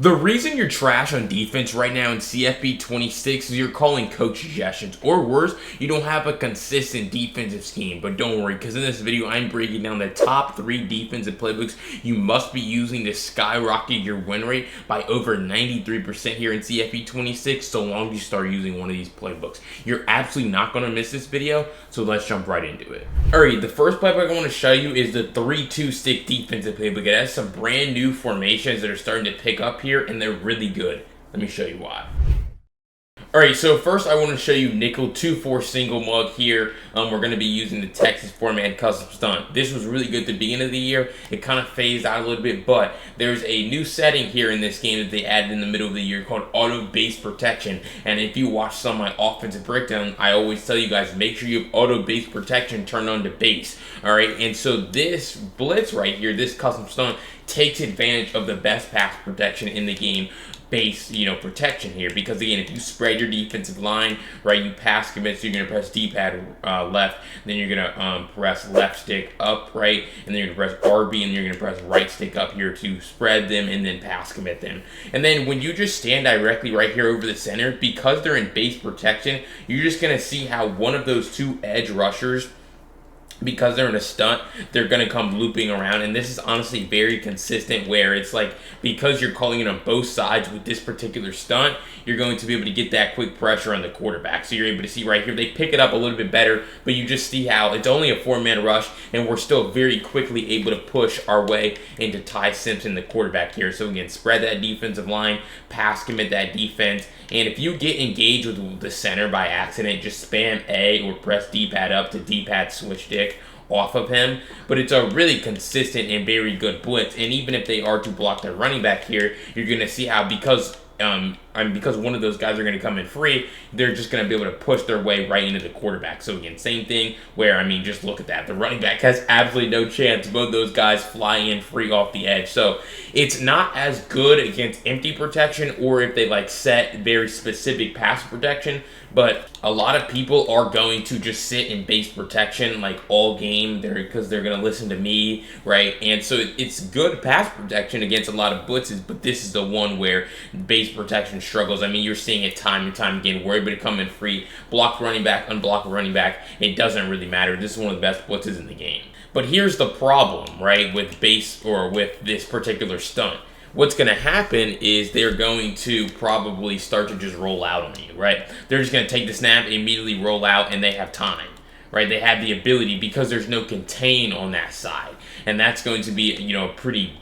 The reason you're trash on defense right now in CFB 26 is you're calling coach suggestions, or worse, you don't have a consistent defensive scheme. But don't worry, because in this video, I'm breaking down the top 3 defensive playbooks you must be using to skyrocket your win rate by over 93% here in CFB 26, so long as you start using one of these playbooks. You're absolutely not going to miss this video, so let's jump right into it. Alright, the first playbook I want to show you is the 3-2 stick defensive playbook. It has some brand new formations that are starting to pick up here, and they're really good. Let me show you why. Alright, so first I want to show you nickel 2-4 single mug here. We're going to be using the Texas 4-man custom stunt. This was really good at the beginning of the year. It kind of phased out a little bit, but there's a new setting here in this game that they added in the middle of the year called auto base protection. And if you watch some of my offensive breakdown, I always tell you guys, make sure you have auto base protection turned on to base. Alright, and so this blitz right here, this custom stunt, takes advantage of the best pass protection in the game. Base, protection here, because again, if you spread your defensive line, right, you pass commit, so you're going to press D-pad left, then you're going to press left stick up, right, and then you're going to press RB, and you're going to press right stick up here to spread them and then pass commit them. And then when you just stand directly right here over the center, because they're in base protection, you're just going to see how one of those two edge rushers, because they're in a stunt, they're going to come looping around. And this is honestly very consistent, where it's like, because you're calling it on both sides with this particular stunt, you're going to be able to get that quick pressure on the quarterback. So you're able to see right here, they pick it up a little bit better, but you just see how it's only a 4-man rush, and we're still very quickly able to push our way into Ty Simpson, the quarterback here. So again, spread that defensive line, pass commit that defense, and if you get engaged with the center by accident, just spam A or press D-pad up to D-pad switch stick off of him. But it's a really consistent and very good blitz, and even if they are to block their running back here, you're going to see how, because one of those guys are going to come in free, they're just going to be able to push their way right into the quarterback. So again, same thing where, just look at that. The running back has absolutely no chance. Both those guys fly in free off the edge. So it's not as good against empty protection, or if they set very specific pass protection, but a lot of people are going to just sit in base protection all game because they're going to listen to me, right? And so it's good pass protection against a lot of blitzes, but this is the one where base protection struggles. You're seeing it time and time again, where everybody come in free, block running back, unblock running back. It doesn't really matter. This is one of the best blitzes in the game. But here's the problem, right, with base, or with this particular stunt. What's going to happen is they're going to probably start to just roll out on you, right? They're just going to take the snap, immediately roll out, and they have time, right? They have the ability, because there's no contain on that side. And that's going to be, a pretty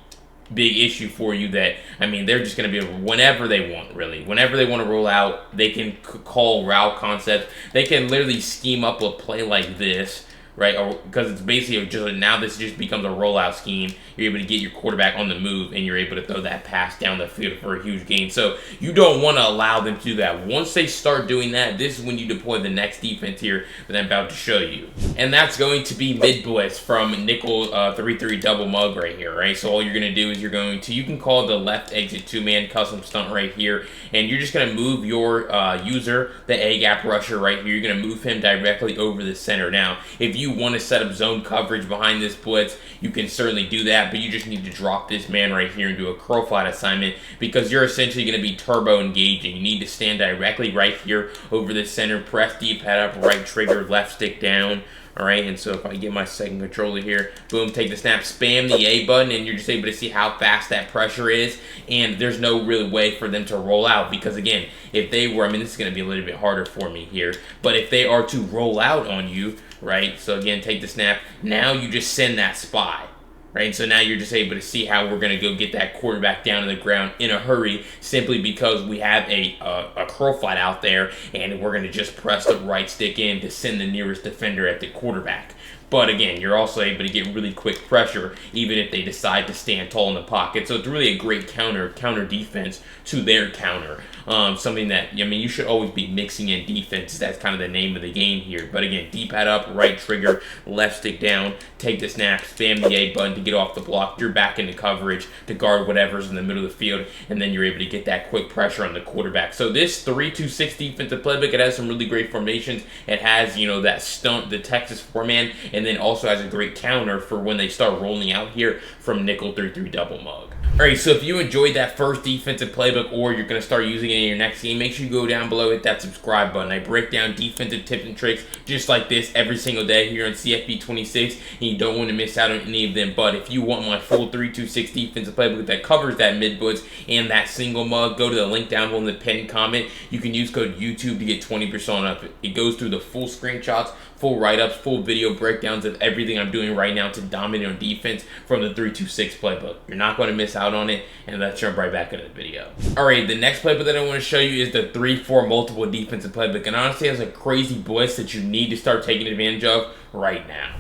big issue for you. That, they're just going to be able, whenever they want, really. Whenever they want to roll out, they can call route concepts. They can literally scheme up a play like this, right? Or because it's basically just, now this just becomes a rollout scheme. You're able to get your quarterback on the move, and you're able to throw that pass down the field for a huge gain. So you don't want to allow them to do that. Once they start doing that, this is when you deploy the next defense here that I'm about to show you. And that's going to be mid blitz from nickel 3-3 double mug right here, right? So all you're going to do is you can call the left exit 2-man custom stunt right here, and you're just going to move your user, the A-gap rusher right here. You're going to move him directly over the center. Now, if you want to set up zone coverage behind this blitz, you can certainly do that, but you just need to drop this man right here and do a curl flat assignment, because you're essentially going to be turbo engaging. You need to stand directly right here over the center, press D-pad up, right trigger, left stick down. Alright, and so if I get my second controller here, boom, take the snap, spam the A button, and you're just able to see how fast that pressure is, and there's no real way for them to roll out, because again, if they were, this is going to be a little bit harder for me here, but if they are to roll out on you, right, so again, take the snap, now you just send that spy. Right, so now you're just able to see how we're going to go get that quarterback down to the ground in a hurry, simply because we have a curl flat out there, and we're going to just press the right stick in to send the nearest defender at the quarterback. But again, you're also able to get really quick pressure, even if they decide to stand tall in the pocket. So it's really a great counter defense to their counter. Something that, you should always be mixing in defense. That's kind of the name of the game here. But again, D-pad up, right trigger, left stick down, take the snap, spam the A button to get off the block. You're back into coverage to guard whatever's in the middle of the field, and then you're able to get that quick pressure on the quarterback. So this 3-2-6 defensive playbook, it has some really great formations. It has, that stunt, the Texas 4-man, and then also has a great counter for when they start rolling out here from nickel 3-3 double mug. Alright, so if you enjoyed that first defensive playbook or you're going to start using it in your next game, make sure you go down below, hit that subscribe button. I break down defensive tips and tricks just like this every single day here on CFB 26, and you don't want to miss out on any of them. But if you want my full 326 defensive playbook that covers that mid blitz and that single mug, go to the link down below in the pinned comment. You can use code YouTube to get 20% off. It goes through the full screenshots, full write-ups, full video breakdowns of everything I'm doing right now to dominate on defense from the 326 playbook. You're not going to miss out on it, and let's jump right back into the video. Alright, the next playbook that I want to show you is the 3-4 multiple defensive playbook, and honestly has a crazy blitz that you need to start taking advantage of right now.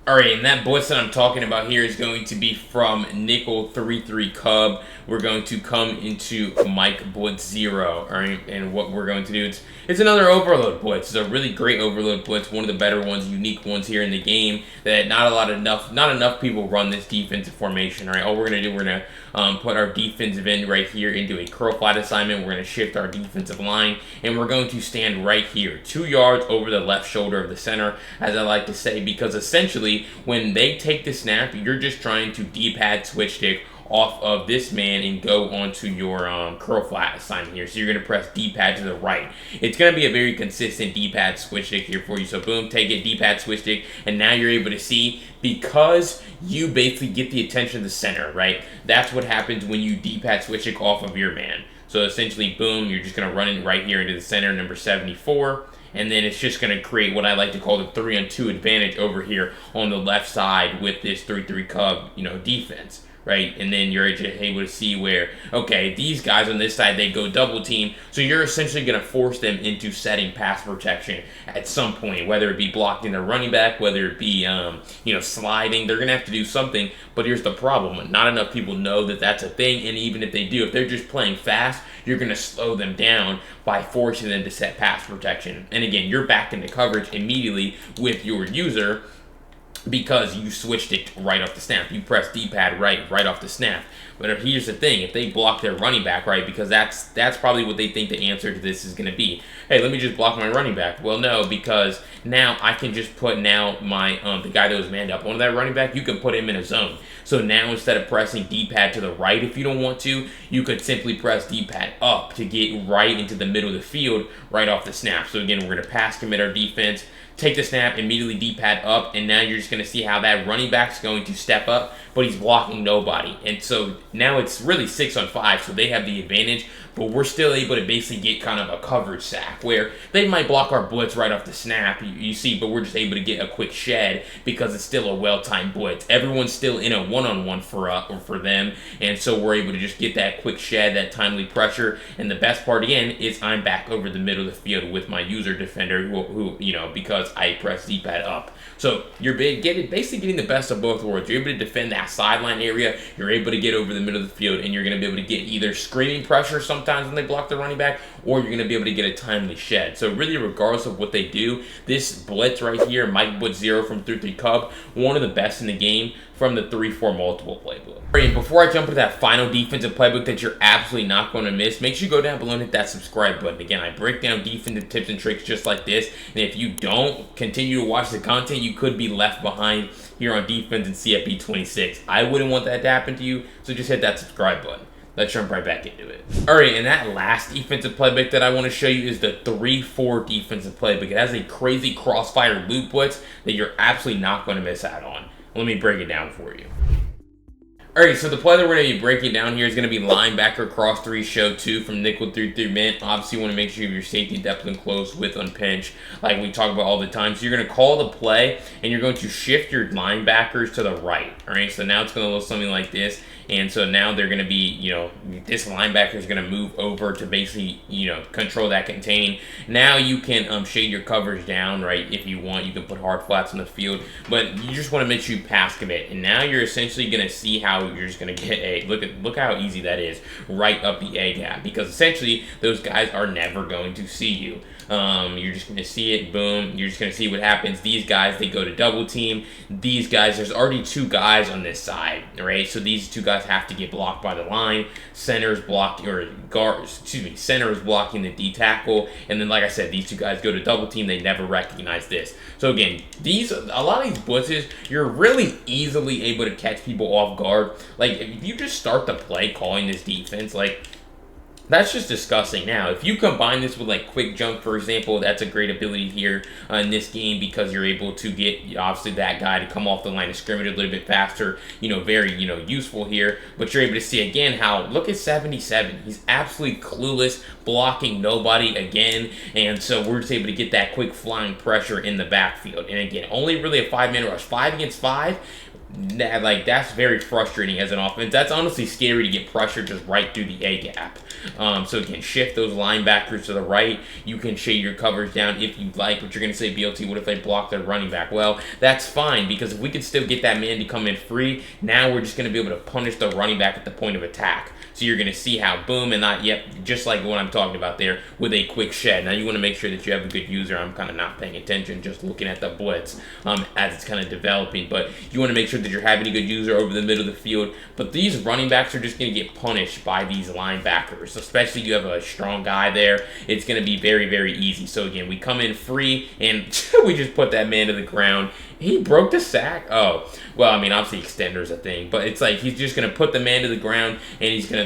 Alright, and that blitz that I'm talking about here is going to be from Nickel 3-3 Cub. We're going to come into Mike Blitz 0. Alright, and what we're going to do, it's another overload blitz. It's a really great overload blitz, one of the better ones, unique ones here in the game that not enough people run this defensive formation. Alright, all we're going to do, we're going to put our defensive end right here into a curl flat assignment. We're going to shift our defensive line, and we're going to stand right here, 2 yards over the left shoulder of the center, as I like to say, because essentially when they take the snap, you're just trying to D-pad switch stick off of this man and go onto your curl flat assignment here. So you're going to press D-pad to the right. It's going to be a very consistent D-pad switch stick here for you. So boom, take it, D-pad switch stick, and now you're able to see, because you basically get the attention of the center, right? That's what happens when you D-pad switch stick off of your man. So essentially, boom, you're just going to run it right here into the center, number 74. And then it's just going to create what I like to call the 3-on-2 advantage over here on the left side with this 3-3 Cub, defense, right? And then you're just able to see where, okay, these guys on this side, they go double team. So you're essentially going to force them into setting pass protection at some point, whether it be blocking their running back, whether it be, sliding. They're going to have to do something. But here's the problem. Not enough people know that that's a thing. And even if they do, if they're just playing fast, you're going to slow them down by forcing them to set pass protection. And again, you're back into coverage immediately with your user because you switched it right off the snap. You press D-pad right off the snap. But here's the thing, if they block their running back, right, because that's probably what they think the answer to this is going to be. Hey, let me just block my running back. Well, no, because now I can just put my the guy that was manned up on that running back, you can put him in a zone. So now instead of pressing D-pad to the right if you don't want to, you could simply press D-pad up to get right into the middle of the field right off the snap. So again, we're going to pass commit our defense, take the snap, immediately D-pad up, and now you're just going to see how that running back's going to step up, but he's blocking nobody. And so now it's really 6-on-5, so they have the advantage, but we're still able to basically get kind of a coverage sack where they might block our blitz right off the snap, you see, but we're just able to get a quick shed because it's still a well-timed blitz. Everyone's still in a one-on-one for them, and so we're able to just get that quick shed, that timely pressure. And the best part again is I'm back over the middle of the field with my user defender who because I press D-pad up. So you're basically getting the best of both worlds. You're able to defend that sideline area, you're able to get over the middle of the field, and you're going to be able to get either screening pressure sometimes when they block the running back, or you're going to be able to get a timely shed. So really, regardless of what they do, this blitz right here, Mike Blitz 0 from 3-3 Cub, one of the best in the game from the 3-4 multiple playbook. Alright, and before I jump into that final defensive playbook that you're absolutely not going to miss, make sure you go down below and hit that subscribe button. Again, I break down defensive tips and tricks just like this, and if you don't continue to watch the content, you could be left behind here on defense and CFB 26. I wouldn't want that to happen to you, so just hit that subscribe button. Let's jump right back into it. Alright, and that last defensive playbook that I want to show you is the 3-4 defensive playbook. It has a crazy crossfire loop blitz that you're absolutely not going to miss out on. Let me break it down for you. Alright, so the play that we're going to be breaking down here is going to be linebacker cross 3 show 2 from nickel 3-3 mint. Obviously, you want to make sure you have your safety depth and close width on pinch, like we talk about all the time. So you're going to call the play, and you're going to shift your linebackers to the right. Alright, so now it's going to look something like this. And so now they're going to be, this linebacker is going to move over to basically, control that contain. Now you can shade your coverage down, right? If you want, you can put hard flats on the field, but you just want to make sure you pass commit. And now you're essentially going to see how you're just going to get a look how easy that is right up the A gap, because essentially those guys are never going to see you. You're just going to see it, boom. You're just going to see what happens. These guys, they go to double team. These guys, there's already 2 guys on this side, right? So these 2 guys have to get blocked by the line. Center is blocking the D tackle. And then, like I said, these 2 guys go to double team. They never recognize this. So again, a lot of these blitzes, you're really easily able to catch people off guard like, if you just start the play calling this defense, like, that's just disgusting. Now, if you combine this with like quick jump, for example, that's a great ability here in this game because you're able to get obviously that guy to come off the line of scrimmage a little bit faster. Very useful here. But you're able to see again how look at 77. He's absolutely clueless, blocking nobody again, and so we're just able to get that quick flying pressure in the backfield. And again, only really a 5-man rush, 5 against 5. That's very frustrating as an offense. That's honestly scary to get pressure just right through the A gap. So you can shift those linebackers to the right. You can shade your coverage down if you like. But you're going to say, BLT, what if they block their running back? Well, that's fine because if we can still get that man to come in free, now we're just going to be able to punish the running back at the point of attack. So you're going to see how, boom, and not, yep, just like what I'm talking about there with a quick shed. Now you want to make sure that you have a good user. I'm kind of not paying attention, just looking at the blitz as it's kind of developing. But you want to make sure that you're having a good user over the middle of the field. But these running backs are just going to get punished by these linebackers, especially if you have a strong guy there. It's going to be very, very easy. So again, we come in free, and we just put that man to the ground. He broke the sack. Oh, well, I mean, obviously extender's a thing, but it's like he's just going to put the man to the ground, and he's going to,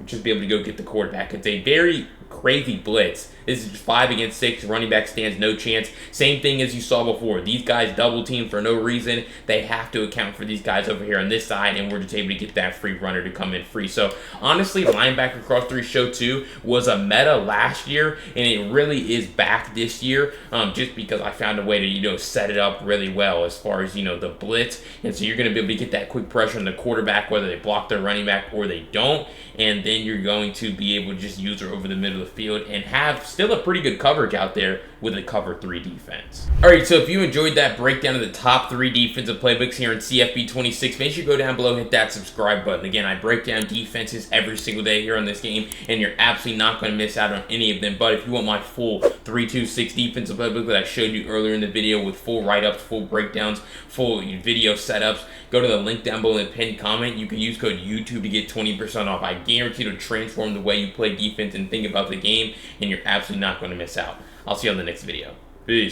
just be able to go get the quarterback. It's a very crazy blitz. This is 5 against 6. Running back stands no chance. Same thing as you saw before. These guys double team for no reason. They have to account for these guys over here on this side, and we're just able to get that free runner to come in free. So honestly, linebacker cross 3 show 2 was a meta last year, and it really is back this year. Just because I found a way to set it up really well as far as the blitz, and so you're going to be able to get that quick pressure on the quarterback whether they block their running back or they don't, and then you're going to be able to just use her over the middle of the field and have still a pretty good coverage out there with a cover 3 defense. Alright, so if you enjoyed that breakdown of the top 3 defensive playbooks here in CFB 26, make sure you go down below, hit that subscribe button. Again, I break down defenses every single day here on this game, and you're absolutely not going to miss out on any of them. But if you want my full 3-2-6 defensive playbook that I showed you earlier in the video with full write-ups, full breakdowns, full video setups, go to the link down below in the pinned comment. You can use code YouTube to get 20% off. I guarantee to transform the way you play defense and think about the game, and you're absolutely not going to miss out. I'll see you on the next video. Peace.